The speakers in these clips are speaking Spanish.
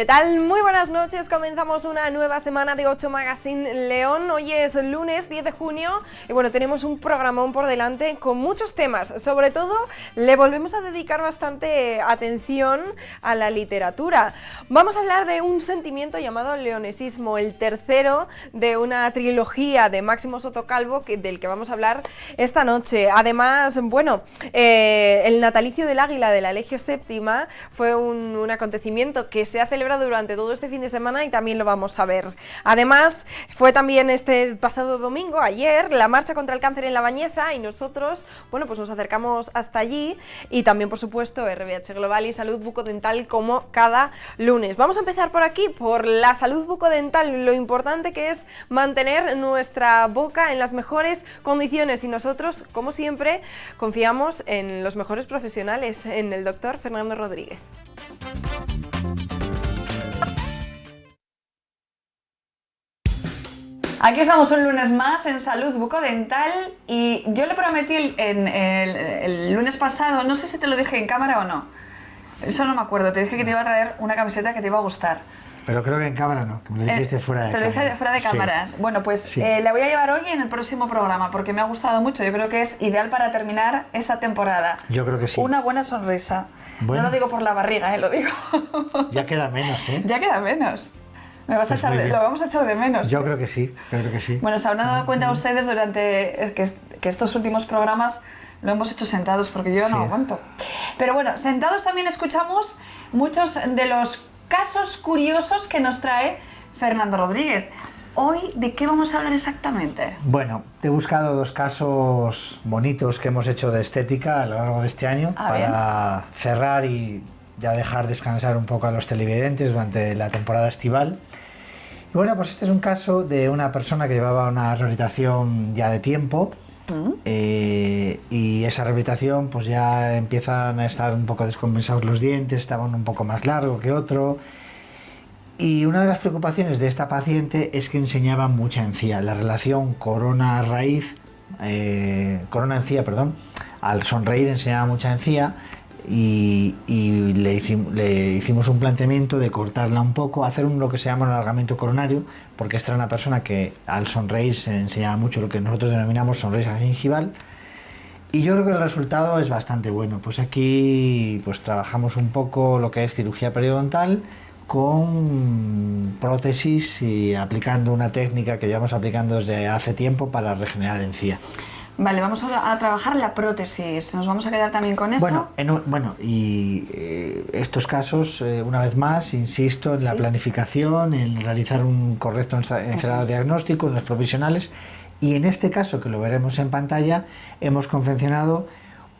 ¿Qué tal? Muy buenas noches, comenzamos una nueva semana de 8 Magazine León. Hoy es lunes 10 de junio y bueno, tenemos un programón por delante con muchos temas. Sobre todo, le volvemos a dedicar bastante atención a la literatura. Vamos a hablar de un sentimiento llamado leonesismo, el tercero de una trilogía de Máximo Sotocalvo del que vamos a hablar esta noche. Además, bueno, el natalicio del Águila de la Legio Séptima fue un acontecimiento que se ha celebrado durante todo este fin de semana y también lo vamos a ver. Además, fue también este pasado domingo, ayer, la marcha contra el cáncer en La Bañeza y nosotros, bueno, pues nos acercamos hasta allí y también, por supuesto, RBH Global y Salud Bucodental como cada lunes. Vamos a empezar por aquí, por la salud bucodental, lo importante que es mantener nuestra boca en las mejores condiciones y nosotros, como siempre, confiamos en los mejores profesionales, en el doctor Fernando Rodríguez. Aquí estamos un lunes más en Salud Bucodental y yo le prometí el lunes pasado, no sé si te lo dije en cámara o no, eso no me acuerdo, te dije que te iba a traer una camiseta que te iba a gustar. Pero creo que en cámara no, que me lo dijiste fuera de cámara. Te lo dije fuera de cámaras. Sí. Bueno, pues sí. La voy a llevar hoy en el próximo programa porque me ha gustado mucho, yo creo que es ideal para terminar esta temporada. Yo creo que sí. Una buena sonrisa. Bueno. No lo digo por la barriga, lo digo. Ya queda menos, ¿eh? Ya queda menos. Lo vamos a echar de menos. Yo creo que sí, Bueno, se habrán dado cuenta ustedes durante que estos últimos programas lo hemos hecho sentados porque yo no aguanto. Pero bueno, sentados también escuchamos muchos de los casos curiosos que nos trae Fernando Rodríguez. Hoy, ¿de qué vamos a hablar exactamente? Bueno, te he buscado dos casos bonitos que hemos hecho de estética a lo largo de este año para cerrar y ya dejar descansar un poco a los televidentes durante la temporada estival. Y bueno, pues este es un caso de una persona que llevaba una rehabilitación ya de tiempo y esa rehabilitación pues ya empiezan a estar un poco descompensados los dientes, estaban un poco más largo que otro. Y una de las preocupaciones de esta paciente es que enseñaba mucha encía, la relación corona-encía, al sonreír enseñaba mucha encía. Y le hicimos un planteamiento de cortarla un poco, hacer lo que se llama un alargamiento coronario, porque esta era una persona que al sonreír se enseñaba mucho lo que nosotros denominamos sonrisa gingival, y yo creo que el resultado es bastante bueno. Pues aquí pues trabajamos un poco lo que es cirugía periodontal con prótesis y aplicando una técnica que llevamos aplicando desde hace tiempo para regenerar encía. Vale, vamos a trabajar la prótesis. ¿Nos vamos a quedar también con eso? Estos casos, una vez más, insisto en la planificación, en realizar un correcto encerado diagnóstico en los provisionales. Y en este caso, que lo veremos en pantalla, hemos confeccionado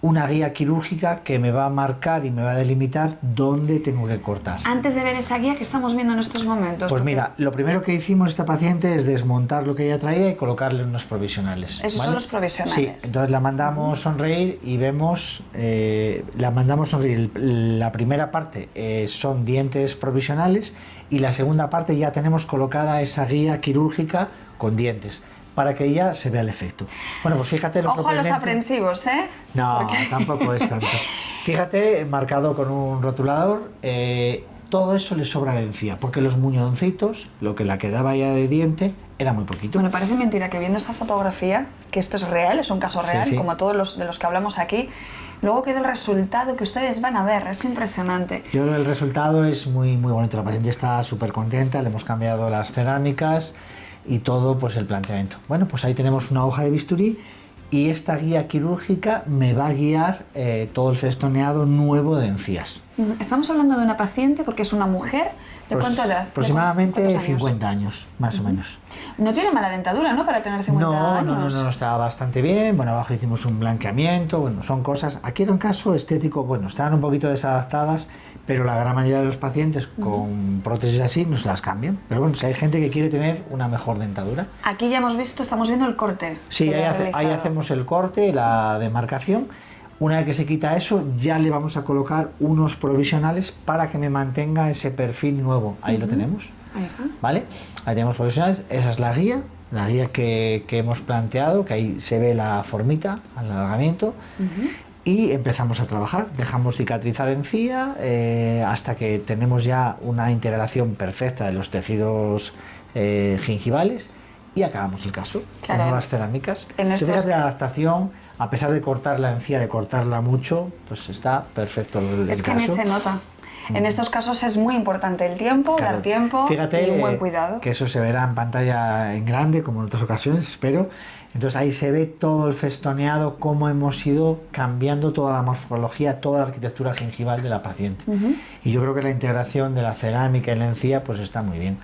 una guía quirúrgica que me va a marcar y me va a delimitar dónde tengo que cortar. Antes de ver esa guía que estamos viendo en estos momentos. Pues mira, lo primero que hicimos esta paciente es desmontar lo que ella traía y colocarle unos provisionales. Esos son los provisionales. Sí, entonces la mandamos sonreír y vemos, la mandamos sonreír. La primera parte son dientes provisionales y la segunda parte ya tenemos colocada esa guía quirúrgica con dientes, para que ya se vea el efecto. Bueno, pues fíjate lo Ojo a los aprensivos, ¿eh? No, tampoco es tanto. Fíjate, marcado con un rotulador, todo eso le sobra de encía, porque los muñoncitos, lo que la quedaba ya de diente, era muy poquito. Bueno, parece mentira que viendo esta fotografía, que esto es real, es un caso real, como todos los de los que hablamos aquí, luego queda el resultado que ustedes van a ver, es impresionante. Yo creo que el resultado es muy, muy bonito, la paciente está súper contenta, le hemos cambiado las cerámicas y todo pues el planteamiento. Bueno, pues ahí tenemos una hoja de bisturí y esta guía quirúrgica me va a guiar todo el festoneado nuevo de encías. Estamos hablando de una paciente porque es una mujer. ¿De cuánta edad? Aproximadamente 50 años, más o menos. No tiene mala dentadura, ¿no? Para tener 50 años. No, estaba bastante bien. Bueno, abajo hicimos un blanqueamiento, bueno, son cosas. Aquí era un caso estético, bueno, estaban un poquito desadaptadas, pero la gran mayoría de los pacientes con prótesis así nos las cambian. Pero bueno, si hay gente que quiere tener una mejor dentadura. Aquí ya estamos viendo el corte. Sí, ahí hacemos el corte, la demarcación. Una vez que se quita eso, ya le vamos a colocar unos provisionales para que me mantenga ese perfil nuevo. Ahí lo tenemos. Ahí está. ¿Vale? Ahí tenemos provisionales. Esa es la guía que hemos planteado, que ahí se ve la formita, el alargamiento. y empezamos a trabajar. Dejamos cicatrizar encía hasta que tenemos ya una integración perfecta de los tejidos gingivales y acabamos el caso con nuevas cerámicas. Si fijas, la adaptación, a pesar de cortar la encía, de cortarla mucho, pues está perfecto el caso. Es que ni se nota. En estos casos es muy importante el tiempo, Claro. dar tiempo. Fíjate, y un buen cuidado. que eso se verá en pantalla en grande, como en otras ocasiones, espero. Entonces ahí se ve todo el festoneado, cómo hemos ido cambiando toda la morfología, toda la arquitectura gingival de la paciente. Y yo creo que la integración de la cerámica y la encía pues está muy bien.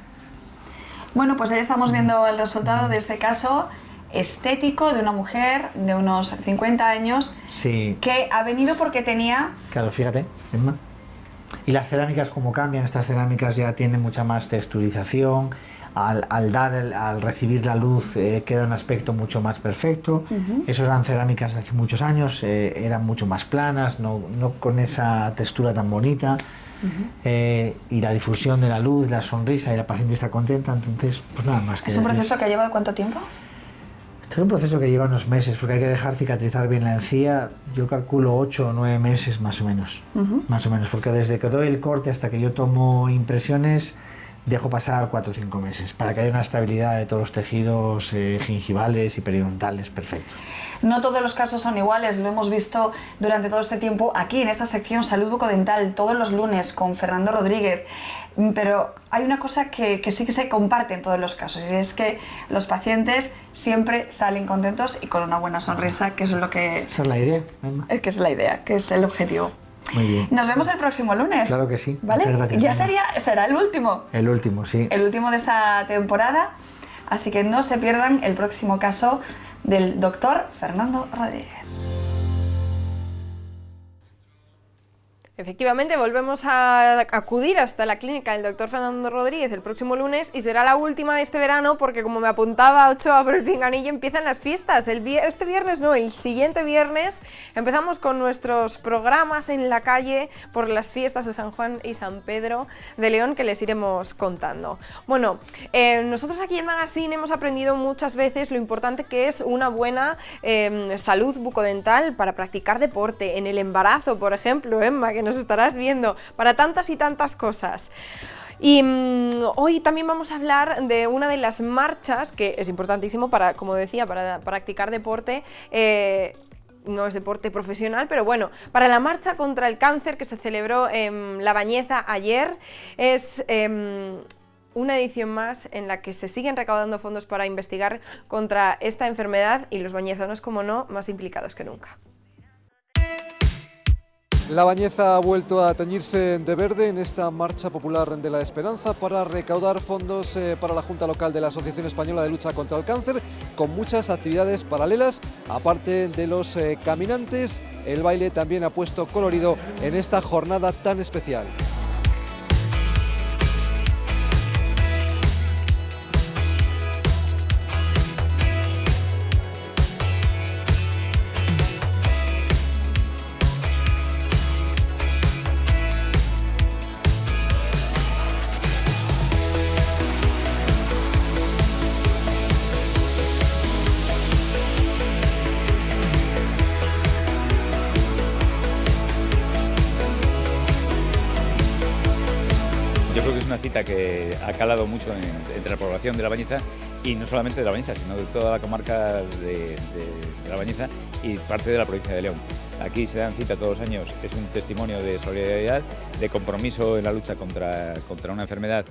Bueno, pues ahí estamos viendo el resultado de este caso estético de una mujer de unos 50 años Sí. que ha venido porque tenía... Claro, fíjate, Emma. Y las cerámicas, como cambian, estas cerámicas ya tienen mucha más texturización. Al recibir la luz queda un aspecto mucho más perfecto. Esas eran cerámicas de hace muchos años, eran mucho más planas, no con esa textura tan bonita. Y la difusión de la luz, la sonrisa y la paciente está contenta, entonces pues nada más que ¿Es un decir. proceso que ha llevado cuánto tiempo? Este es un proceso que lleva unos meses, porque hay que dejar cicatrizar bien la encía. Yo calculo 8 o 9 meses más o menos. Más o menos, porque desde que doy el corte hasta que yo tomo impresiones, dejo pasar 4 o 5 meses, para que haya una estabilidad de todos los tejidos gingivales y periodontales perfectos. No todos los casos son iguales, lo hemos visto durante todo este tiempo aquí en esta sección Salud Bucodental, todos los lunes con Fernando Rodríguez. Pero hay una cosa que sí que se comparte en todos los casos, y es que los pacientes siempre salen contentos y con una buena sonrisa, que es lo que... Esa es la idea, Emma. Que es la idea, que es el objetivo. Muy bien. Nos vemos el próximo lunes. Claro que sí. ¿Vale? Muchas gracias, Ya Emma. será el último. El último, sí. El último de esta temporada. Así que no se pierdan el próximo caso del doctor Fernando Rodríguez. Efectivamente, volvemos a acudir hasta la clínica del doctor Fernando Rodríguez el próximo lunes y será la última de este verano porque, como me apuntaba Ochoa por el pinganillo, empiezan las fiestas. Este viernes no, el siguiente viernes empezamos con nuestros programas en la calle por las fiestas de San Juan y San Pedro de León, que les iremos contando. Bueno, nosotros aquí en Magazine hemos aprendido muchas veces lo importante que es una buena salud bucodental para practicar deporte, en el embarazo, por ejemplo, Emma, que nos estarás viendo, para tantas y tantas cosas. Y hoy también vamos a hablar de una de las marchas que es importantísimo para, como decía, para practicar deporte. No es deporte profesional, pero bueno, para la marcha contra el cáncer que se celebró en La Bañeza ayer. Es una edición más en la que se siguen recaudando fondos para investigar contra esta enfermedad y los bañezanos, como no, más implicados que nunca. La Bañeza ha vuelto a teñirse de verde en esta Marcha Popular de la Esperanza para recaudar fondos para la Junta Local de la Asociación Española de Lucha contra el Cáncer, con muchas actividades paralelas. Aparte de los caminantes, el baile también ha puesto colorido en esta jornada tan especial. Una cita que ha calado mucho entre la población de La Bañeza, y no solamente de La Bañeza, sino de toda la comarca de La Bañeza y parte de la provincia de León. Aquí se dan cita todos los años, es un testimonio de solidaridad, de compromiso en la lucha contra una enfermedad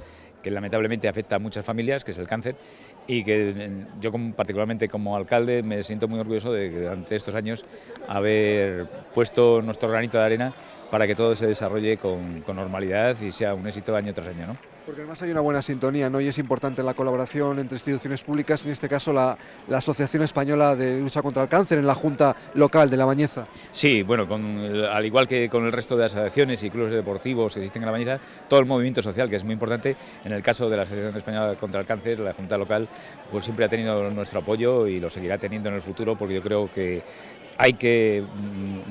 que lamentablemente afecta a muchas familias, que es el cáncer, y que yo particularmente como alcalde me siento muy orgulloso de que durante estos años haber puesto nuestro granito de arena para que todo se desarrolle con normalidad y sea un éxito año tras año, ¿no? Porque además hay una buena sintonía, ¿no? Y es importante la colaboración entre instituciones públicas, en este caso la Asociación Española de Lucha contra el Cáncer en la Junta Local de La Bañeza. Sí, bueno, al igual que con el resto de las asociaciones y clubes deportivos que existen en La Bañeza, todo el movimiento social, que es muy importante. En el caso de la Asociación Española contra el Cáncer, la Junta Local pues siempre ha tenido nuestro apoyo y lo seguirá teniendo en el futuro, porque yo creo que hay que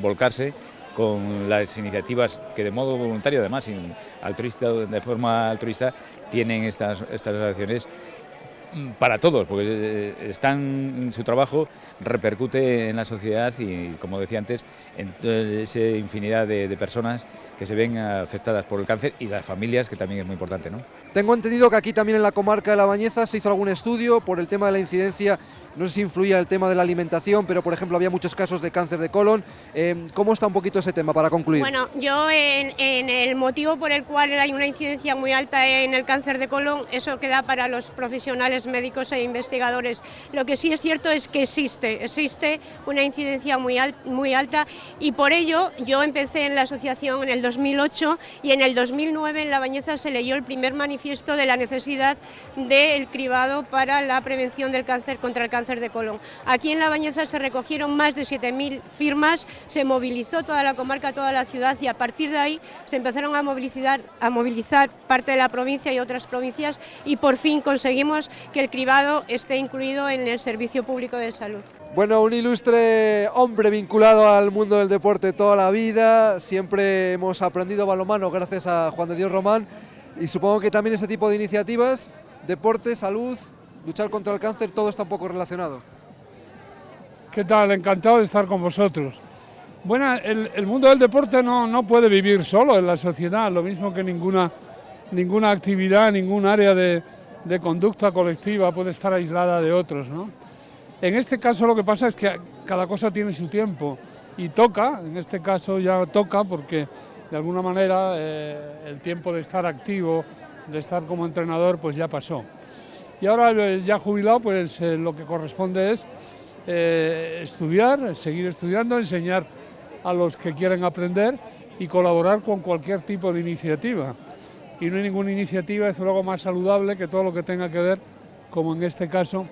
volcarse con las iniciativas que de modo voluntario, además de forma altruista, tienen estas asociaciones para todos, porque su trabajo repercute en la sociedad y, como decía antes, en esa infinidad de personas que se ven afectadas por el cáncer y las familias, que también es muy importante, ¿no? Tengo entendido que aquí también en la comarca de La Bañeza se hizo algún estudio por el tema de la incidencia, no sé si influía el tema de la alimentación, pero por ejemplo había muchos casos de cáncer de colon. ¿Cómo está un poquito ese tema para concluir? Bueno, yo en el motivo por el cual hay una incidencia muy alta en el cáncer de colon, eso queda para los profesionales médicos e investigadores. Lo que sí es cierto es que existe una incidencia muy alta, y por ello yo empecé en la asociación en el 2008 y en el 2009 en La Bañeza se leyó el primer manifiesto de la necesidad del cribado para la prevención del cáncer contra el cáncer de colon. Aquí en La Bañeza se recogieron más de 7.000 firmas, se movilizó toda la comarca, toda la ciudad, y a partir de ahí se empezaron a movilizar parte de la provincia y otras provincias, y por fin conseguimos que el cribado esté incluido en el servicio público de salud. Bueno, un ilustre hombre vinculado al mundo del deporte toda la vida, siempre hemos aprendido balonmano gracias a Juan de Dios Román, y supongo que también ese tipo de iniciativas, deporte, salud, luchar contra el cáncer, todo está un poco relacionado. ¿Qué tal? Encantado de estar con vosotros. Bueno, el mundo del deporte no puede vivir solo en la sociedad, lo mismo que ninguna actividad, ningún área de conducta colectiva puede estar aislada de otros, ¿no? En este caso lo que pasa es que cada cosa tiene su tiempo y toca, en este caso ya toca porque de alguna manera el tiempo de estar activo, de estar como entrenador, pues ya pasó. Y ahora ya jubilado, pues lo que corresponde es estudiar, seguir estudiando, enseñar a los que quieren aprender y colaborar con cualquier tipo de iniciativa. Y no hay ninguna iniciativa, es luego más saludable que todo lo que tenga que ver, como en este caso,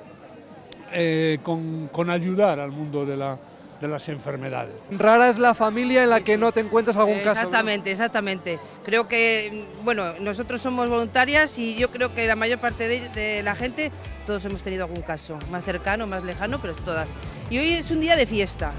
con ayudar al mundo de las enfermedades. Rara es la familia en la que no te encuentras algún caso, Exactamente, ¿no? Exactamente. Creo que, bueno, nosotros somos voluntarias y yo creo que la mayor parte de la gente, todos hemos tenido algún caso, más cercano, más lejano, pero todas. Y hoy es un día de fiesta.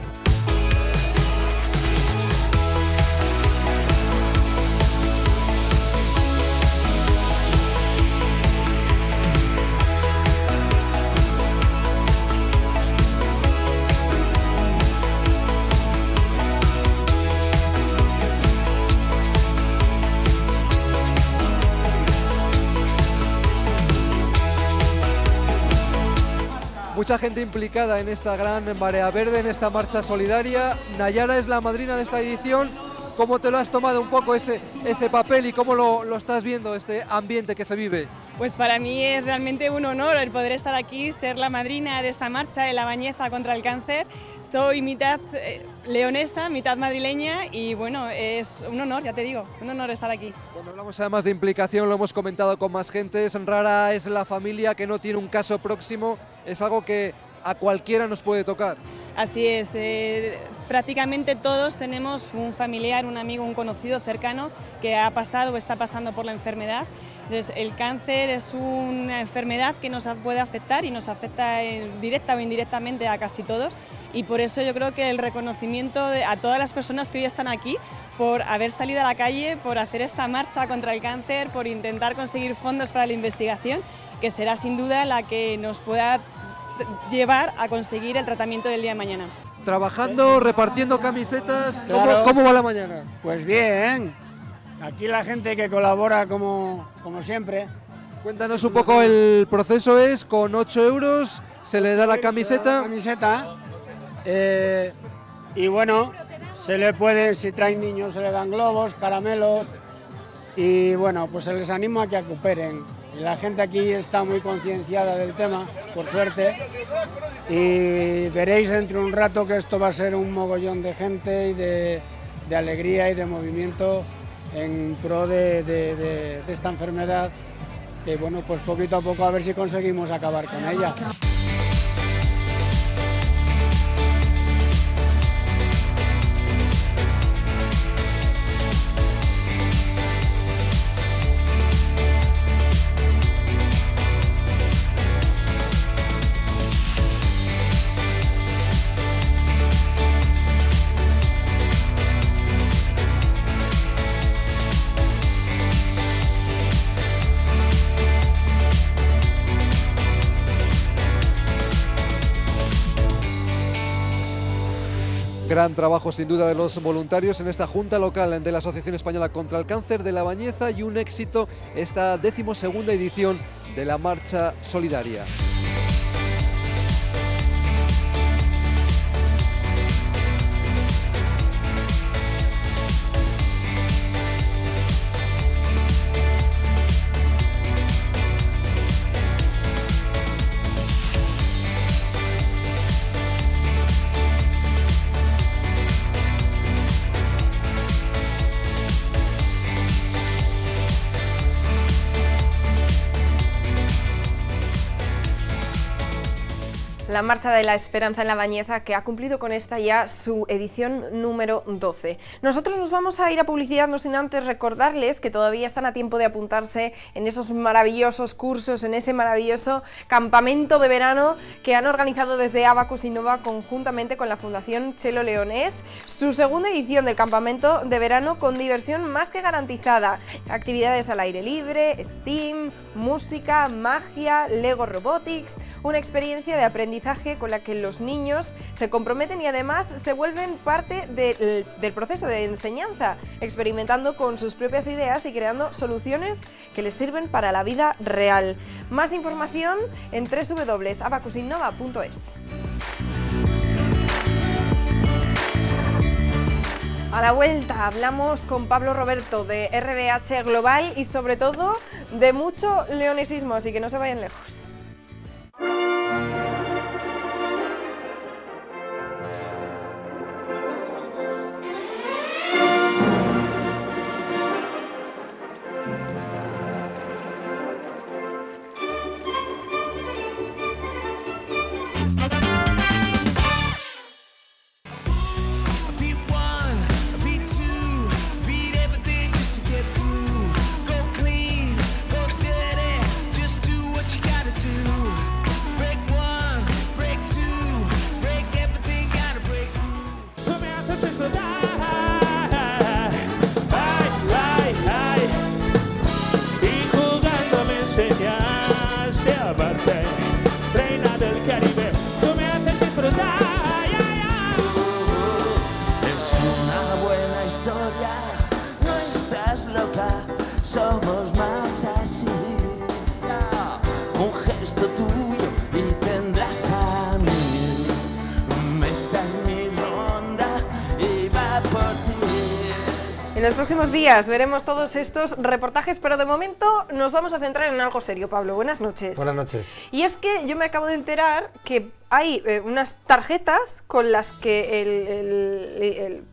Mucha gente implicada en esta gran marea verde, en esta marcha solidaria. Nayara es la madrina de esta edición. ¿Cómo te lo has tomado un poco ese papel y cómo lo estás viendo, este ambiente que se vive? Pues para mí es realmente un honor el poder estar aquí, ser la madrina de esta marcha de La Bañeza contra el cáncer. Soy mitad leonesa, mitad madrileña y bueno, es un honor, ya te digo, un honor estar aquí. Cuando hablamos además de implicación, lo hemos comentado con más gente, es rara es la familia que no tiene un caso próximo, es algo que a cualquiera nos puede tocar. Así es, prácticamente todos tenemos un familiar, un amigo, un conocido cercano que ha pasado o está pasando por la enfermedad. Entonces, el cáncer es una enfermedad que nos puede afectar y nos afecta directa o indirectamente a casi todos, y por eso yo creo que el reconocimiento a todas las personas que hoy están aquí por haber salido a la calle, por hacer esta marcha contra el cáncer, por intentar conseguir fondos para la investigación, que será sin duda la que nos pueda llevar a conseguir el tratamiento del día de mañana. Trabajando, repartiendo camisetas, Claro. ¿Cómo va la mañana? Pues bien, aquí la gente que colabora como siempre. Cuéntanos un poco, el proceso es con 8 euros, se le da la camiseta. Y bueno, se le puede, si traen niños, se le dan globos, caramelos y bueno, pues se les anima a que cooperen. Y la gente aquí está muy concienciada del tema, por suerte, y veréis dentro de un rato que esto va a ser un mogollón de gente y de alegría y de movimiento en pro de esta enfermedad, que bueno, pues poquito a poco a ver si conseguimos acabar con ella. Gran trabajo sin duda de los voluntarios en esta Junta Local de la Asociación Española contra el Cáncer de La Bañeza y un éxito esta 12ª edición de la Marcha Solidaria. La Marcha de la Esperanza en La Bañeza, que ha cumplido con esta ya su edición número 12. Nosotros nos vamos a ir a publicidad, no sin antes recordarles que todavía están a tiempo de apuntarse en esos maravillosos cursos, en ese maravilloso campamento de verano que han organizado desde Abacus Innova conjuntamente con la Fundación Chelo Leonés. Su segunda edición del campamento de verano con diversión más que garantizada. Actividades al aire libre, STEAM, música, magia, Lego Robotics, una experiencia de aprendizaje con la que los niños se comprometen y además se vuelven parte del proceso de enseñanza, experimentando con sus propias ideas y creando soluciones que les sirven para la vida real. Más información en www.abacusinnova.es. A la vuelta hablamos con Pablo Roberto de RBH Global y sobre todo de mucho leonesismo, así que no se vayan lejos. Somos más así, un gesto tuyo y tendrás a mí. Esta es mi ronda y va por ti. En los próximos días veremos todos estos reportajes, pero de momento nos vamos a centrar en algo serio. Pablo, buenas noches. Buenas noches. Y es que yo me acabo de enterar que hay unas tarjetas con las que el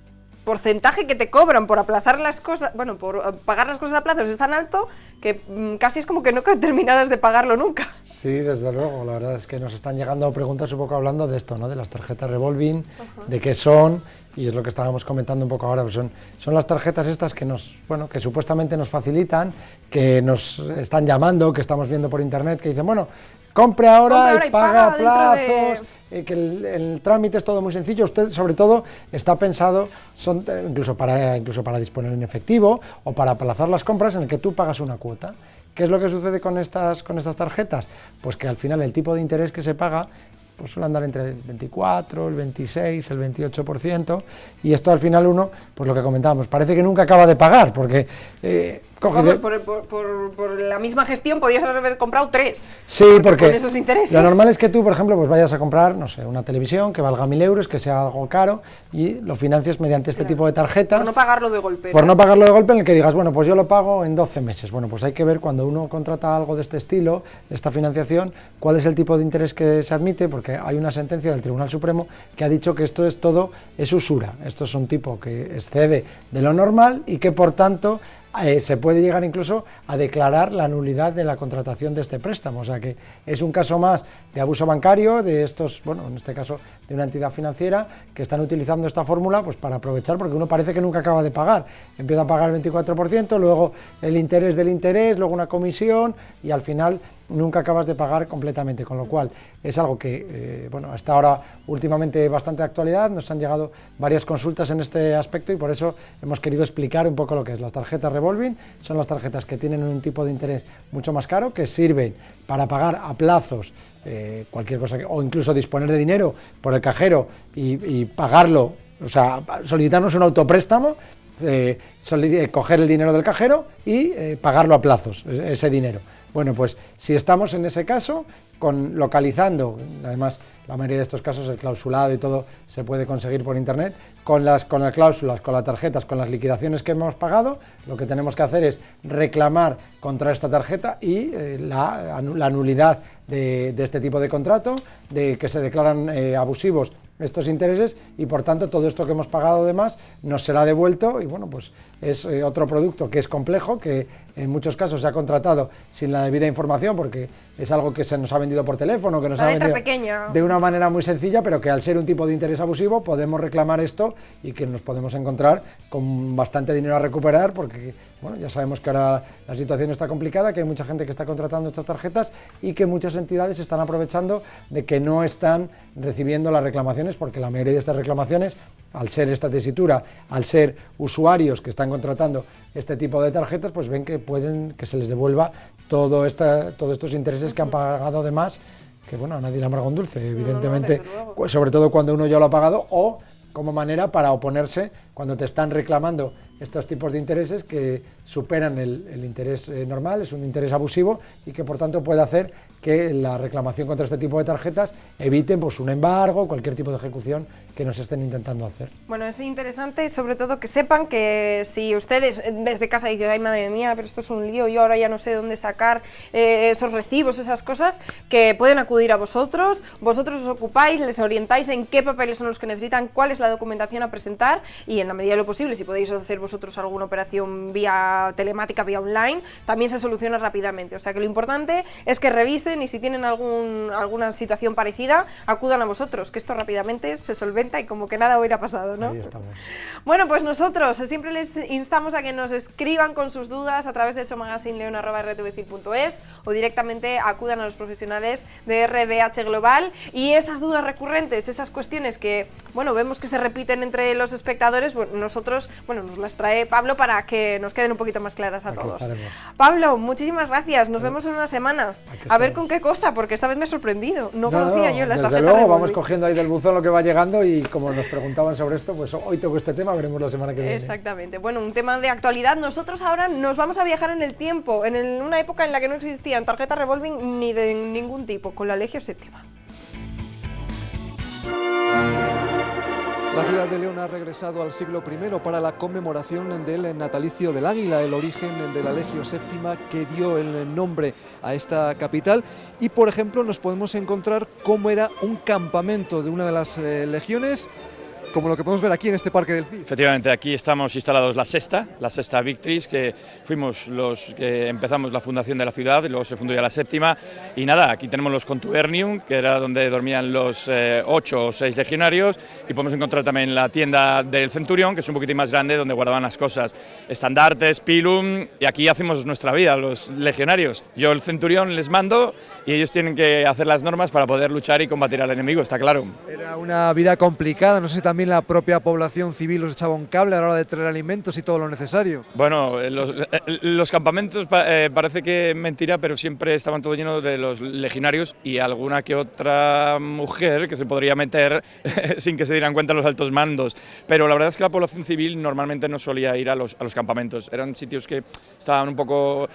porcentaje que te cobran por aplazar las cosas, bueno, por pagar las cosas a plazos es tan alto que casi es como que no terminarás de pagarlo nunca. Sí, desde luego, la verdad es que nos están llegando preguntas un poco hablando de esto, ¿no? De las tarjetas revolving, de qué son, y es lo que estábamos comentando un poco ahora, pues son las tarjetas estas que que supuestamente nos facilitan, que nos están llamando, que estamos viendo por internet, que dicen, bueno, compre ahora y paga a plazos, que el trámite es todo muy sencillo. Usted, sobre todo, está pensado incluso para disponer en efectivo o para aplazar las compras en el que tú pagas una cuota. ¿Qué es lo que sucede con estas tarjetas? Pues que al final el tipo de interés que se paga pues suele andar entre el 24, el 26, el 28%, y esto al final uno, pues lo que comentábamos, parece que nunca acaba de pagar, porque vamos, por la misma gestión podías haber comprado 3. Sí, porque con esos intereses. Lo normal es que tú, por ejemplo, pues vayas a comprar, no sé, una televisión que valga 1.000 euros, que sea algo caro, y lo financies mediante este tipo de tarjetas. Por no pagarlo de golpe. Por no pagarlo de golpe, en el que digas, bueno, pues yo lo pago en 12 meses. Bueno, pues hay que ver cuando uno contrata algo de este estilo, esta financiación, cuál es el tipo de interés que se admite, porque hay una sentencia del Tribunal Supremo que ha dicho que esto es usura. Esto es un tipo que excede de lo normal y que, por tanto, se puede llegar incluso a declarar la nulidad de la contratación de este préstamo, o sea que es un caso más de abuso bancario de estos, bueno, en este caso de una entidad financiera que están utilizando esta fórmula pues para aprovechar, porque uno parece que nunca acaba de pagar, empieza a pagar el 24%, luego el interés del interés, luego una comisión y al final nunca acabas de pagar completamente, con lo cual es algo que, bueno, hasta ahora últimamente bastante de actualidad, nos han llegado varias consultas en este aspecto y por eso hemos querido explicar un poco lo que es. Las tarjetas revolving son las tarjetas que tienen un tipo de interés mucho más caro, que sirven para pagar a plazos cualquier cosa, o incluso disponer de dinero por el cajero y pagarlo o sea, solicitarnos un autopréstamo, coger el dinero del cajero y pagarlo a plazos, ese dinero. Bueno, pues si estamos en ese caso, localizando, además la mayoría de estos casos el clausulado y todo se puede conseguir por internet, con las cláusulas, con las tarjetas, con las liquidaciones que hemos pagado, lo que tenemos que hacer es reclamar contra esta tarjeta y la nulidad de este tipo de contrato, de que se declaran abusivos estos intereses y por tanto todo esto que hemos pagado de más nos será devuelto y bueno, pues es otro producto que es complejo, que en muchos casos se ha contratado sin la debida información porque es algo que se nos ha vendido por teléfono, que nos ha vendido de una manera muy sencilla, pero que al ser un tipo de interés abusivo podemos reclamar esto y que nos podemos encontrar con bastante dinero a recuperar porque bueno, ya sabemos que ahora la situación está complicada, que hay mucha gente que está contratando estas tarjetas y que muchas entidades están aprovechando de que no están recibiendo las reclamaciones porque la mayoría de estas reclamaciones, al ser esta tesitura, al ser usuarios que están contratando este tipo de tarjetas, pues ven que pueden que se les devuelva todos estos intereses que han pagado de más, que bueno, a nadie le amarga un dulce, evidentemente, sobre todo cuando uno ya lo ha pagado o como manera para oponerse cuando te están reclamando estos tipos de intereses que superan el interés normal, es un interés abusivo y que por tanto puede hacer que la reclamación contra este tipo de tarjetas eviten pues, un embargo, cualquier tipo de ejecución que nos estén intentando hacer. Bueno, es interesante sobre todo que sepan que si ustedes desde casa dicen, ay madre mía, pero esto es un lío, yo ahora ya no sé dónde sacar esos recibos, esas cosas, que pueden acudir a vosotros os ocupáis, les orientáis en qué papeles son los que necesitan, cuál es la documentación a presentar y en la medida de lo posible, si podéis hacer vosotros alguna operación vía telemática, vía online, también se soluciona rápidamente. O sea que lo importante es que revisen y si tienen alguna situación parecida, acudan a vosotros, que esto rápidamente se solventa y como que nada hubiera pasado, ¿no? Ahí estamos. Bueno, pues nosotros siempre les instamos a que nos escriban con sus dudas a través de echomagazine@rtvcil.es o directamente acudan a los profesionales de RBH Global y esas dudas recurrentes, esas cuestiones que, bueno, vemos que se repiten entre los espectadores, bueno, nosotros, bueno, nos las trae Pablo para que nos queden un poquito más claras a todos. Pablo, muchísimas gracias, nos vemos en una semana. A ver con qué cosa, porque esta vez me he sorprendido, no conocía yo las tarjetas. Desde luego, vamos cogiendo ahí del buzón lo que va llegando y como nos preguntaban sobre esto, pues hoy toco este tema, veremos la semana que viene. Exactamente, bueno, un tema de actualidad. Nosotros ahora nos vamos a viajar en el tiempo, en una época en la que no existían tarjetas revolving ni de ningún tipo, con la Legio Séptima. La ciudad de León ha regresado al siglo I para la conmemoración del natalicio del Águila, el origen de la Legio Séptima que dio el nombre a esta capital. Y, por ejemplo, nos podemos encontrar cómo era un campamento de una de las legiones, como lo que podemos ver aquí en este Parque del Cid. Efectivamente, aquí estamos instalados la sexta Victris, que fuimos los que empezamos la fundación de la ciudad y luego se fundó ya la séptima. Y nada, aquí tenemos los Contubernium, que era donde dormían los 8 o 6 legionarios, y podemos encontrar también la tienda del Centurión, que es un poquitín más grande, donde guardaban las cosas, estandartes, pilum, y aquí hacemos nuestra vida, los legionarios. Yo el Centurión les mando y ellos tienen que hacer las normas para poder luchar y combatir al enemigo, está claro. Era una vida complicada, no sé si también la propia población civil os echaba un cable a la hora de traer alimentos y todo lo necesario. Bueno, los campamentos parece que mentira, pero siempre estaban todo llenos de los legionarios y alguna que otra mujer que se podría meter sin que se dieran cuenta los altos mandos. Pero la verdad es que la población civil normalmente no solía ir a los campamentos. Eran sitios que estaban un poco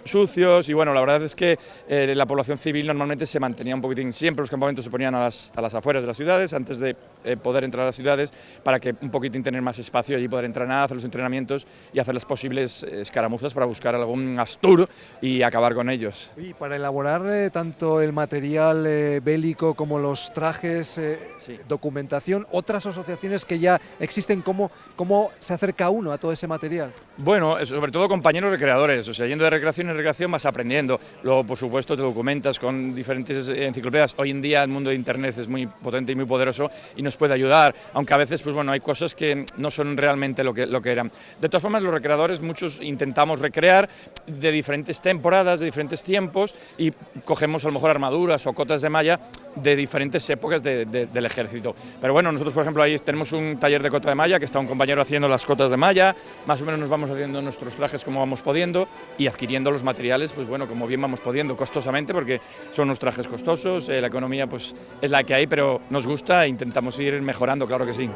sucios y bueno, la verdad es que la población civil normalmente se mantenía un poquitín. Siempre los campamentos se ponían a las afueras de las ciudades antes de poder entrar a las ciudades para que un poquitín tener más espacio y allí poder entrenar, hacer los entrenamientos y hacer las posibles escaramuzas para buscar algún astur y acabar con ellos. Y para elaborar tanto el material bélico como los trajes, sí. Documentación, otras asociaciones que ya existen, ¿cómo se acerca uno a todo ese material? Bueno, sobre todo compañeros recreadores, o sea, yendo de recreación en recreación vas aprendiendo. Luego, por supuesto, te documentas con diferentes enciclopedias. Hoy en día el mundo de Internet es muy potente y muy poderoso y nos puede ayudar, aunque a veces pues bueno, hay cosas que no son realmente lo que eran. De todas formas, los recreadores, muchos intentamos recrear de diferentes temporadas, de diferentes tiempos y cogemos a lo mejor armaduras o cotas de malla de diferentes épocas del ejército. Pero bueno, nosotros por ejemplo ahí tenemos un taller de cota de malla que está un compañero haciendo las cotas de malla, más o menos nos vamos haciendo nuestros trajes como vamos pudiendo y adquiriendo los materiales pues bueno, como bien vamos pudiendo, costosamente porque son unos trajes costosos, la economía pues es la que hay, pero nos gusta e intentamos ir seguir mejorando, claro que sí.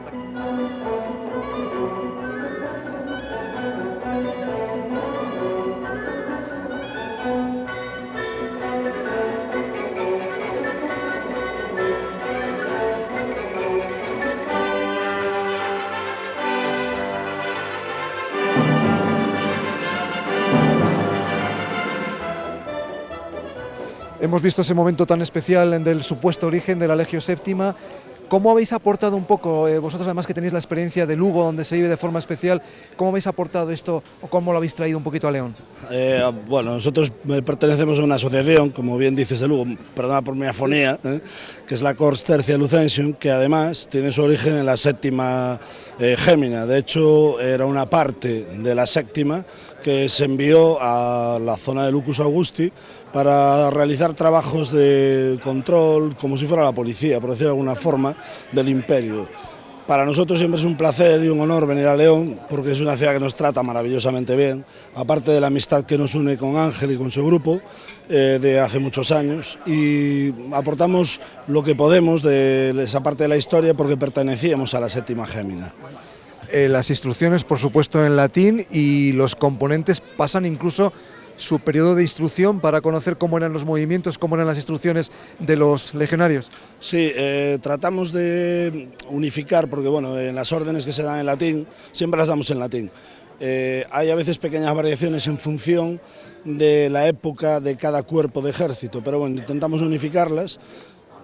Hemos visto ese momento tan especial del supuesto origen de la Legio Séptima. ¿Cómo habéis aportado un poco, vosotros además que tenéis la experiencia de Lugo, donde se vive de forma especial, cómo habéis aportado esto o cómo lo habéis traído un poquito a León? Bueno, nosotros pertenecemos a una asociación, como bien dices de Lugo, perdona por mi afonía, que es la Corps Tercia Lucensium, que además tiene su origen en la séptima Gémina. De hecho, era una parte de la séptima que se envió a la zona de Lucus Augusti para realizar trabajos de control, como si fuera la policía, por decirlo de alguna forma, del imperio. Para nosotros siempre es un placer y un honor venir a León, porque es una ciudad que nos trata maravillosamente bien, aparte de la amistad que nos une con Ángel y con su grupo de hace muchos años, y aportamos lo que podemos de esa parte de la historia porque pertenecíamos a la séptima Gémina. Las instrucciones, por supuesto, en latín, y los componentes pasan incluso su periodo de instrucción para conocer cómo eran los movimientos, cómo eran las instrucciones de los legionarios. Sí, tratamos de unificar, porque bueno, en las órdenes que se dan en latín, siempre las damos en latín. Hay a veces pequeñas variaciones en función de la época de cada cuerpo de ejército, pero bueno, intentamos unificarlas.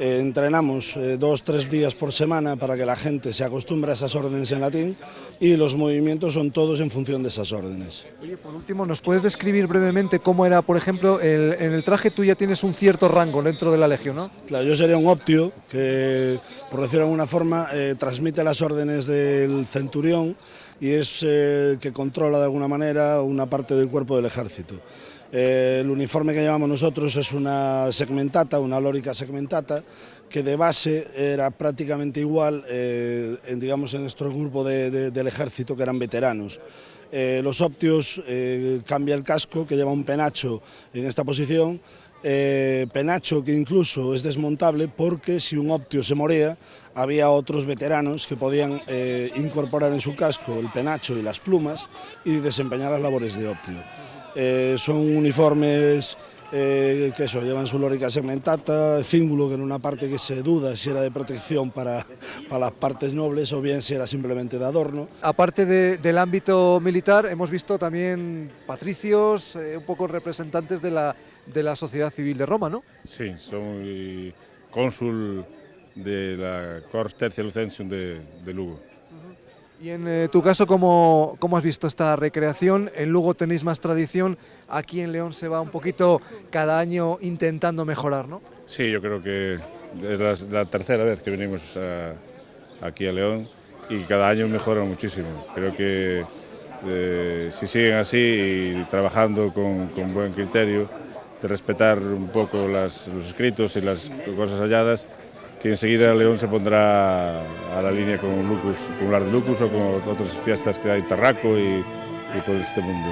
Entrenamos 2 o 3 días por semana para que la gente se acostumbre a esas órdenes en latín y los movimientos son todos en función de esas órdenes. Oye, por último, ¿nos puedes describir brevemente cómo era, por ejemplo, en el traje tú ya tienes un cierto rango dentro de la Legión, ¿no? Claro, yo sería un optio que, por decirlo de alguna forma, transmite las órdenes del centurión y es que controla de alguna manera una parte del cuerpo del ejército. El uniforme que llevamos nosotros es una segmentata, una lórica segmentata, que de base era prácticamente igual digamos, en nuestro grupo del ejército, que eran veteranos. Los optios cambia el casco, que lleva un penacho en esta posición, penacho que incluso es desmontable porque si un optio se moría había otros veteranos que podían incorporar en su casco el penacho y las plumas y desempeñar las labores de optio. Son uniformes que eso, llevan su lórica segmentata, cíngulo, que en una parte que se duda si era de protección para las partes nobles o bien si era simplemente de adorno. Aparte del ámbito militar, hemos visto también patricios, un poco representantes de la sociedad civil de Roma, ¿no? Sí, soy cónsul de la Corps Tercia Lucensium de Lugo. Y en tu caso, ¿cómo has visto esta recreación? En Lugo tenéis más tradición, aquí en León se va un poquito cada año intentando mejorar, ¿no? Sí, yo creo que es la tercera vez que venimos aquí a León y cada año mejora muchísimo. Creo que si siguen así y trabajando con buen criterio, de respetar un poco los escritos y las cosas halladas, que enseguida León se pondrá a la línea con Lucus, con Lar de Lucus o con otras fiestas que hay, Tarraco y todo este mundo.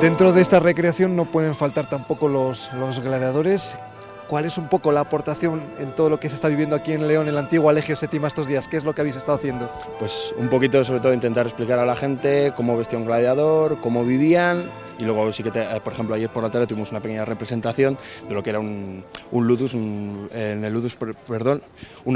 Dentro de esta recreación no pueden faltar tampoco los gladiadores. ¿Cuál es un poco la aportación en todo lo que se está viviendo aquí en León, en la antigua Legio Séptima estos días? ¿Qué es lo que habéis estado haciendo? Pues un poquito, sobre todo, intentar explicar a la gente cómo vestía un gladiador, cómo vivían, y luego sí que, por ejemplo, ayer por la tarde tuvimos una pequeña representación de lo que era un ludus, una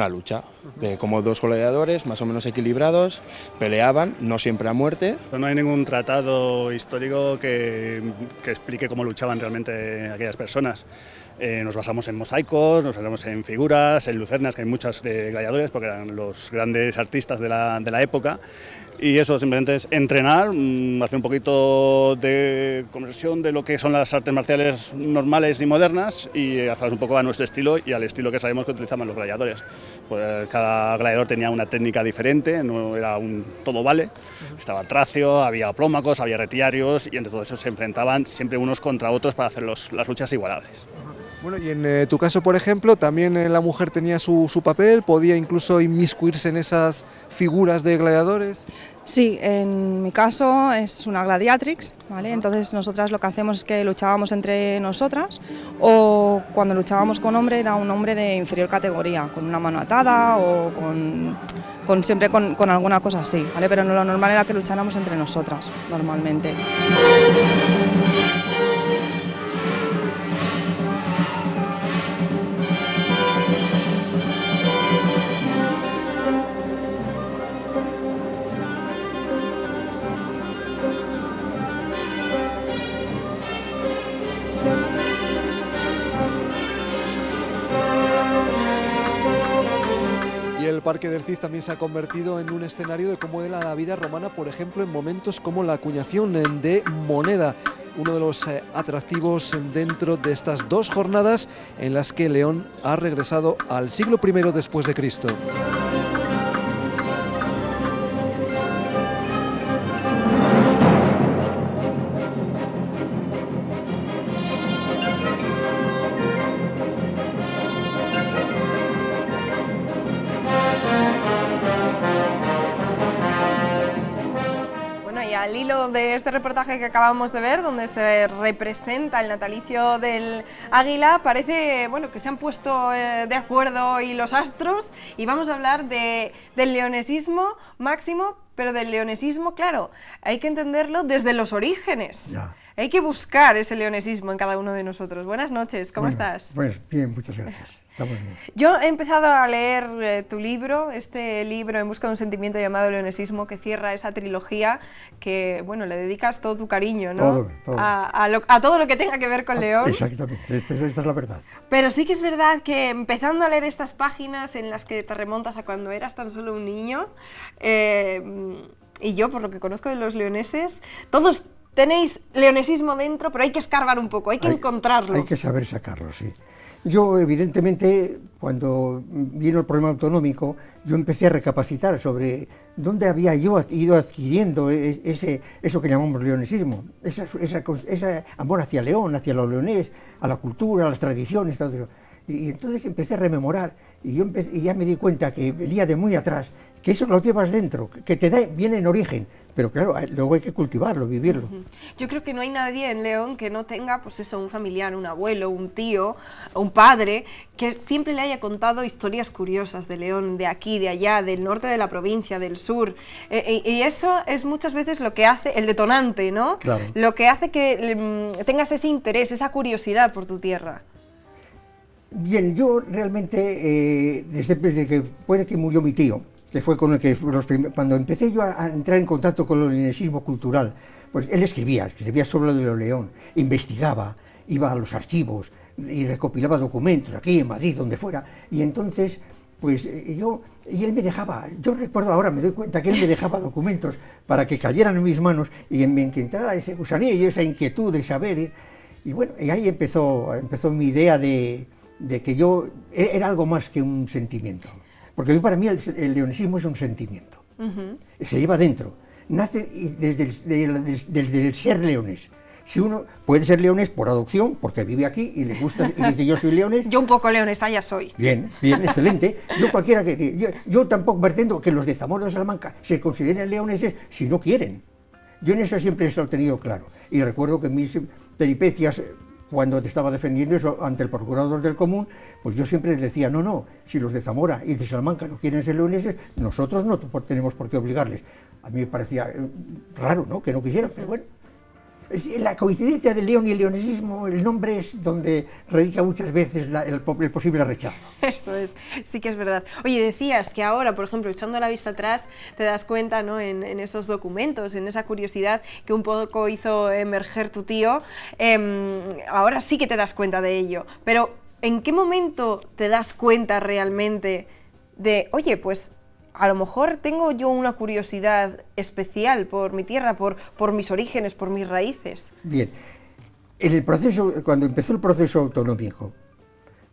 lucha, de cómo 2 gladiadores más o menos equilibrados peleaban, no siempre a muerte. No hay ningún tratado histórico que explique cómo luchaban realmente aquellas personas. Nos basamos en mosaicos, nos basamos en figuras, en lucernas, que hay muchos gladiadores porque eran los grandes artistas de la época, Y eso simplemente es entrenar, hacer un poquito de conversión de lo que son las artes marciales normales y modernas y hacerlas un poco a nuestro estilo y al estilo que sabemos que utilizaban los gladiadores. Pues cada gladiador tenía una técnica diferente, no era un todo vale, estaba tracio, había plómacos, había retiarios y entre todo eso se enfrentaban siempre unos contra otros para hacer las luchas igualables. Bueno, y en tu caso, por ejemplo, también la mujer tenía su papel, podía incluso inmiscuirse en esas figuras de gladiadores. Sí, en mi caso es una gladiatrix, ¿vale? Entonces nosotras lo que hacemos es que luchábamos entre nosotras o cuando luchábamos con hombre era un hombre de inferior categoría, con una mano atada o siempre con alguna cosa así, ¿vale? Pero lo normal era que lucháramos entre nosotras, normalmente. El Parque del Cid también se ha convertido en un escenario de cómo era la vida romana, por ejemplo, en momentos como la acuñación de moneda, uno de los atractivos dentro de estas 2 jornadas en las que León ha regresado al siglo I después de Cristo. Al hilo de este reportaje que acabamos de ver, donde se representa el natalicio del águila, parece bueno, que se han puesto de acuerdo y los astros, y vamos a hablar del leonesismo máximo, pero del leonesismo, claro, hay que entenderlo desde los orígenes. Ya. Hay que buscar ese leonesismo en cada uno de nosotros. Buenas noches, ¿cómo estás? Pues bien, muchas gracias. Estamos bien. Yo he empezado a leer tu libro, este libro En busca de un sentimiento llamado leonesismo, que cierra esa trilogía que, bueno, le dedicas todo tu cariño, ¿no? Todo. A todo lo que tenga que ver con León. Exactamente, esta es la verdad. Pero sí que es verdad que empezando a leer estas páginas en las que te remontas a cuando eras tan solo un niño, y yo, por lo que conozco de los leoneses, todos tenéis leonesismo dentro, pero hay que escarbar un poco, hay que encontrarlo. Hay que saber sacarlo, sí. Yo, evidentemente, cuando vino el problema autonómico, yo empecé a recapacitar sobre dónde había yo ido adquiriendo eso que llamamos leonesismo, ese amor hacia León, hacia lo leonés, a la cultura, a las tradiciones, todo eso. Y entonces empecé a rememorar y ya me di cuenta que venía de muy atrás, que eso lo llevas dentro, que viene en origen, pero claro, luego hay que cultivarlo, vivirlo. Yo creo que no hay nadie en León que no tenga, pues eso, un familiar, un abuelo, un tío, un padre, que siempre le haya contado historias curiosas de León, de aquí, de allá, del norte de la provincia, del sur, y eso es muchas veces lo que hace, el detonante, ¿no? Claro. Lo que hace que tengas ese interés, esa curiosidad por tu tierra. Bien, yo realmente, desde que puede que murió mi tío, que fue con el que cuando empecé yo a entrar en contacto con el leonesismo cultural, pues él escribía sobre lo de León, investigaba, iba a los archivos y recopilaba documentos aquí en Madrid, donde fuera, y entonces, pues y él me dejaba, yo recuerdo ahora, me doy cuenta que él me dejaba documentos para que cayeran en mis manos y me entrara ese gusanillo y esa inquietud de saber, y bueno, y ahí empezó mi idea de que yo era algo más que un sentimiento. Porque para mí el leonesismo es un sentimiento, se lleva dentro, nace desde el ser leonés. Si uno puede ser leonés por adopción, porque vive aquí y le gusta y dice yo soy leonés. Yo un poco leonesa ya soy. Bien, excelente. Yo tampoco pretendo que los de Zamora de Salamanca se consideren leoneses si no quieren. Yo en eso siempre lo he tenido claro. Y recuerdo que en mis peripecias, cuando te estaba defendiendo eso ante el procurador del común, pues yo siempre les decía, no, si los de Zamora y de Salamanca no quieren ser leoneses, nosotros no tenemos por qué obligarles. A mí me parecía raro, ¿no?, que no quisieran, pero bueno. La coincidencia del León y el leonesismo, el nombre es donde radica muchas veces el posible rechazo. Eso es, sí que es verdad. Oye, decías que ahora, por ejemplo, echando la vista atrás, te das cuenta, ¿no?, en esos documentos, en esa curiosidad que un poco hizo emerger tu tío, ahora sí que te das cuenta de ello. Pero, ¿en qué momento te das cuenta realmente de, oye, pues a lo mejor tengo yo una curiosidad especial por mi tierra, por mis orígenes, por mis raíces. Bien, en el proceso, cuando empezó el proceso autonómico,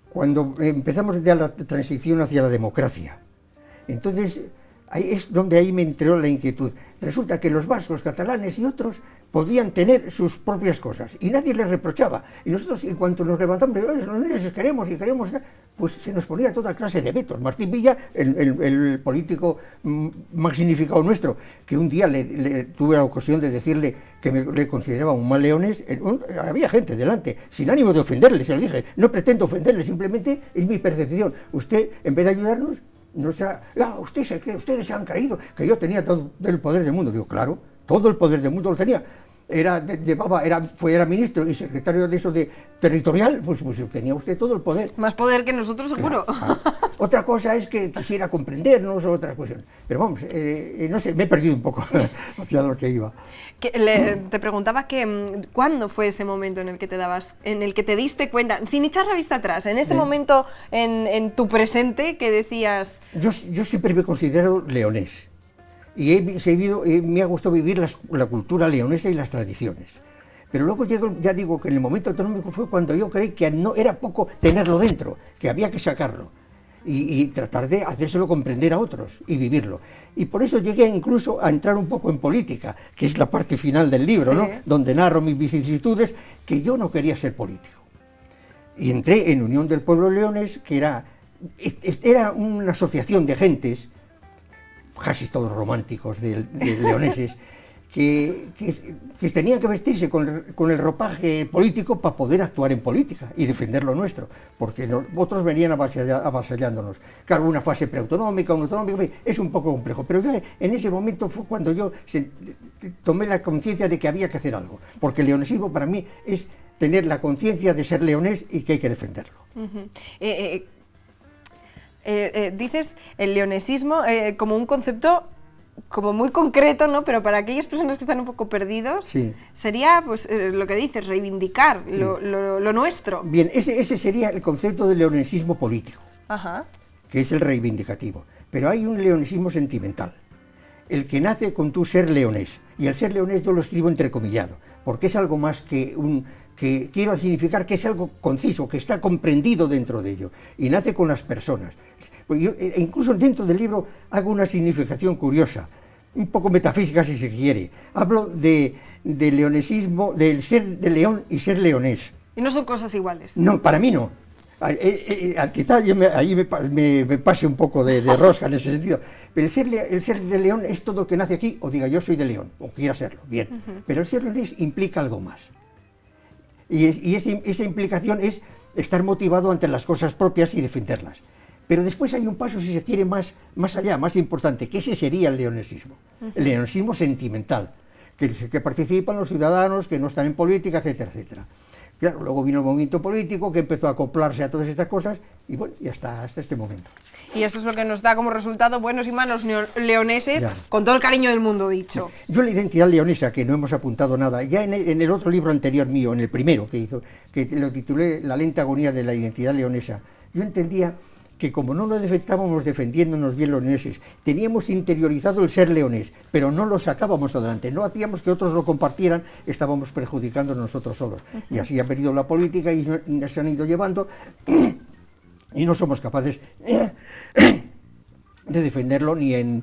cuando empezamos ya la transición hacia la democracia, entonces ahí es donde ahí me entró la inquietud. Resulta que los vascos, catalanes y otros podían tener sus propias cosas y nadie les reprochaba. Y nosotros, en cuanto nos levantamos, les queremos y queremos, pues se nos ponía toda clase de vetos. Martín Villa, el político más significado nuestro, que un día tuve la ocasión de decirle que le consideraba un mal leonés, había gente delante, sin ánimo de ofenderle, se lo dije, no pretendo ofenderle, simplemente es mi percepción. Usted, en vez de ayudarnos, ustedes se han creído que yo tenía todo el poder del mundo. Digo, claro, todo el poder del mundo lo tenía. Era ministro y secretario de eso de territorial, pues tenía usted todo el poder. Más poder que nosotros, seguro. Claro. Otra cosa es que quisiera comprendernos, otra cuestión. Pero vamos, no sé, me he perdido un poco hacia lo que iba. Te preguntaba que ¿cuándo fue ese momento en el que te diste cuenta, sin echar la vista atrás, en ese momento en tu presente que decías? Yo siempre me considero leonés. Y me ha gustado vivir la cultura leonesa y las tradiciones. Pero luego ya digo que en el momento autonómico fue cuando yo creí que no era poco tenerlo dentro, que había que sacarlo y tratar de hacérselo comprender a otros y vivirlo. Y por eso llegué incluso a entrar un poco en política, que es la parte final del libro, sí, ¿no? Donde narro mis vicisitudes, que yo no quería ser político. Y entré en Unión del Pueblo Leones, que era una asociación de gentes, casi todos románticos de leoneses, que tenían que vestirse con el ropaje político para poder actuar en política y defender lo nuestro, porque otros venían avasallándonos. Claro, una fase preautonómica, una autonómica, es un poco complejo, pero yo en ese momento fue cuando yo tomé la conciencia de que había que hacer algo, porque el leonesismo para mí es tener la conciencia de ser leonés y que hay que defenderlo. Dices el leonesismo como un concepto como muy concreto, ¿no? Pero para aquellas personas que están un poco perdidos, sí, sería pues lo que dices, reivindicar, sí, lo nuestro. Bien, ese sería el concepto del leonesismo político, ajá, que es el reivindicativo. Pero hay un leonesismo sentimental, el que nace con tu ser leonés. Y el ser leonés yo lo escribo entrecomillado, porque es algo más que quiero significar que es algo conciso, que está comprendido dentro de ello, y nace con las personas. Pues yo, incluso dentro del libro hago una significación curiosa, un poco metafísica si se quiere. Hablo de leonesismo, del ser de león y ser leonés. ¿Y no son cosas iguales? No, para mí no. Quizás ahí me pase un poco de rosca en ese sentido. Pero el ser de león es todo el que nace aquí, o diga yo soy de león, o quiera serlo, bien. Pero el ser leonés implica algo más. Y esa implicación es estar motivado ante las cosas propias y defenderlas. Pero después hay un paso, si se quiere, más allá, más importante, que ese sería el leonesismo. El leonesismo sentimental, que participan los ciudadanos, que no están en política, etcétera, etcétera. Claro, luego vino el movimiento político, que empezó a acoplarse a todas estas cosas, y bueno, y hasta este momento. Y eso es lo que nos da como resultado buenos y malos leoneses, ya, con todo el cariño del mundo dicho. Yo la identidad leonesa, que no hemos apuntado nada, ya en el otro libro anterior mío, en el primero que hizo, que lo titulé La lenta agonía de la identidad leonesa, yo entendía que como no lo estábamos defendiéndonos bien los leoneses, teníamos interiorizado el ser leonés, pero no lo sacábamos adelante, no hacíamos que otros lo compartieran, estábamos perjudicando nosotros solos. Y así ha venido la política y se han ido llevando y no somos capaces de defenderlo ni en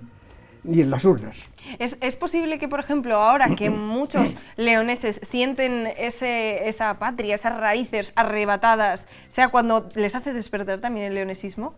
las urnas. ¿Es posible que, por ejemplo, ahora que muchos leoneses sienten esa patria, esas raíces arrebatadas, sea cuando les hace despertar también el leonesismo?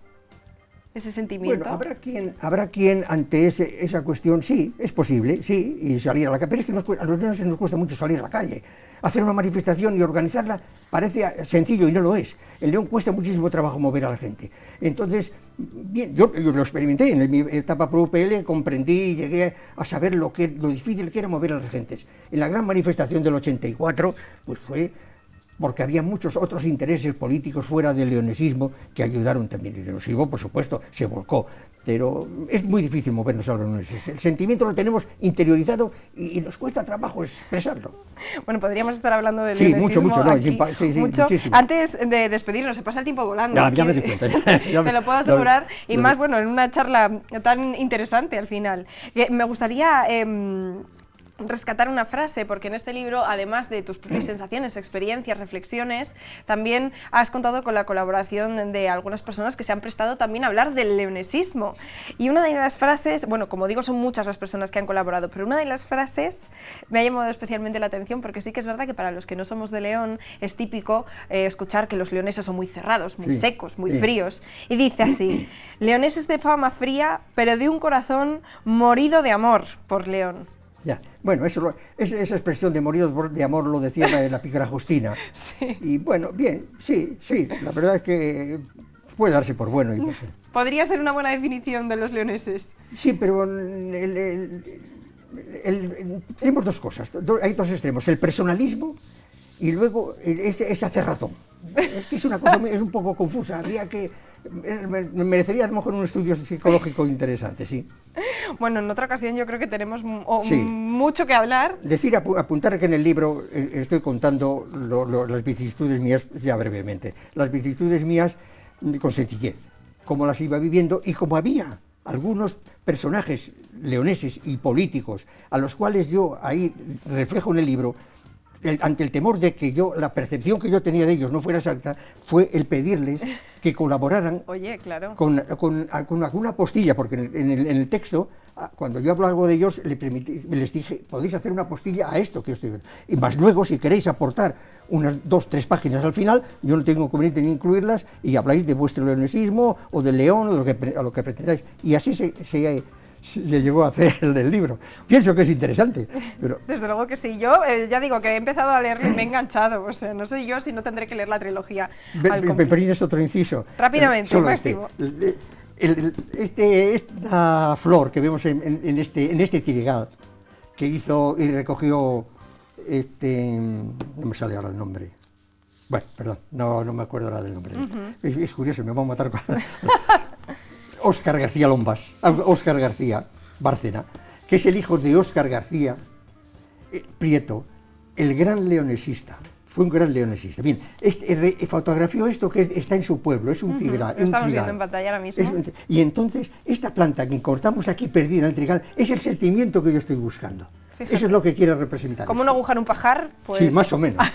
¿Ese sentimiento? Bueno, habrá quien ante esa cuestión, sí, es posible, sí, y salir a la calle. Pero es que a los leoneses nos cuesta mucho salir a la calle. Hacer una manifestación y organizarla parece sencillo y no lo es. En León cuesta muchísimo trabajo mover a la gente. Entonces, bien, yo lo experimenté en mi etapa pro UPL, comprendí y llegué a saber lo difícil que era mover a las gentes. En la gran manifestación del 84, pues fue porque había muchos otros intereses políticos fuera del leonesismo que ayudaron también. El leonesismo, por supuesto, se volcó, pero es muy difícil movernos a los leoneses. El sentimiento lo tenemos interiorizado y nos cuesta trabajo expresarlo. Bueno, podríamos estar hablando de sí, mucho, mucho. Muchísimo. Antes de despedirnos, se pasa el tiempo volando. Ya me doy cuenta. Te lo puedo asegurar, y más, bueno, en una charla tan interesante al final. Me gustaría rescatar una frase, porque en este libro, además de tus propias sensaciones, experiencias, reflexiones, también has contado con la colaboración de algunas personas que se han prestado también a hablar del leonesismo. Y una de las frases, bueno, como digo, son muchas las personas que han colaborado, pero una de las frases me ha llamado especialmente la atención, porque sí que es verdad que para los que no somos de León es típico escuchar que los leoneses son muy cerrados, muy secos, muy fríos. Y dice así: leoneses de fama fría, pero de un corazón morido de amor por León. Ya. Bueno, esa expresión de morido de amor lo decía la pícara Justina. Sí. Y bueno, bien, sí, la verdad es que puede darse por bueno. ¿Podría ser una buena definición de los leoneses? Sí, pero tenemos dos cosas, hay dos extremos, el personalismo y luego esa cerrazón. Es que es una cosa, es un poco confusa, habría que... merecería a lo mejor un estudio psicológico interesante, sí. Bueno, en otra ocasión yo creo que tenemos mucho que hablar. Apuntar que en el libro estoy contando las vicisitudes mías, ya brevemente, las vicisitudes mías con sencillez, cómo las iba viviendo y cómo había algunos personajes leoneses y políticos a los cuales yo ahí reflejo en el libro. Ante el temor de que la percepción que yo tenía de ellos no fuera exacta, fue el pedirles que colaboraran. Oye, claro. con alguna postilla, porque en el texto, cuando yo hablo algo de ellos, les dije, podéis hacer una postilla a esto que estoy viendo. Y más luego, si queréis aportar unas 2-3 páginas al final, yo no tengo inconveniente en incluirlas y habláis de vuestro leonesismo o de León o de lo que pretendáis. Y así se llegó a hacer el libro. Pienso que es interesante. Pero... Desde luego que sí. Yo ya digo que he empezado a leerlo y me he enganchado. O sea, no sé yo si no tendré que leer la trilogía. Me permites otro inciso. Rápidamente, Máximo. Esta flor que vemos en este tirigal que hizo y recogió no me sale ahora el nombre. Bueno, perdón, no me acuerdo ahora del nombre. Es curioso, me va a matar. Óscar García Lombas, Óscar García Bárcena, que es el hijo de Óscar García Prieto, el gran leonesista. Fue un gran leonesista. Bien, fotografió esto que está en su pueblo, es un trigal. Lo estamos viendo en pantalla ahora mismo. Y entonces, esta planta que cortamos aquí perdida en el trigal es el sentimiento que yo estoy buscando. Fíjate. Eso es lo que quiere representar. Como un aguja en un pajar, pues... Sí, más o menos.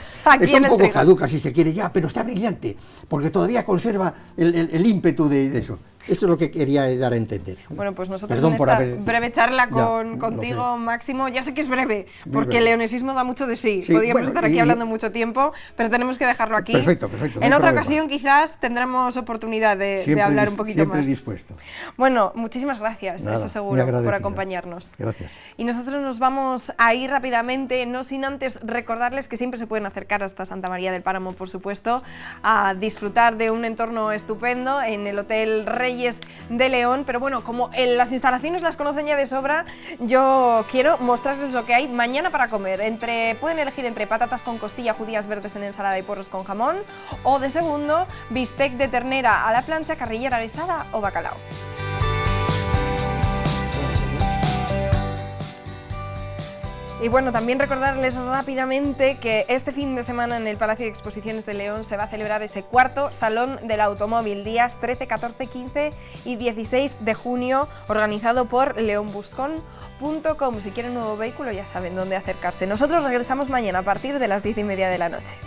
Está un poco caduca, si se quiere, pero está brillante, porque todavía conserva el ímpetu de eso. Eso es lo que quería dar a entender. Bueno, pues nosotros en esta breve charla contigo, Máximo, ya sé que es breve, porque el leonesismo da mucho de sí. Podríamos estar aquí hablando mucho tiempo, pero tenemos que dejarlo aquí. Perfecto. En otra ocasión quizás tendremos oportunidad de hablar un poquito más. Siempre dispuesto. Bueno, muchísimas gracias, eso seguro, por acompañarnos. Gracias. Y nosotros nos vamos a ir rápidamente, no sin antes recordarles que siempre se pueden acercar hasta Santa María del Páramo, por supuesto, a disfrutar de un entorno estupendo en el Hotel Reyes de León, pero bueno, como las instalaciones las conocen ya de sobra, yo quiero mostrarles lo que hay mañana para comer. Pueden elegir entre patatas con costilla, judías verdes en ensalada y porros con jamón, o de segundo, bistec de ternera a la plancha, carrillera guisada o bacalao. Y bueno, también recordarles rápidamente que este fin de semana en el Palacio de Exposiciones de León se va a celebrar ese cuarto Salón del Automóvil, días 13, 14, 15 y 16 de junio, organizado por leonbuscon.com. Si quieren un nuevo vehículo ya saben dónde acercarse. Nosotros regresamos mañana a partir de las 10:30 de la noche.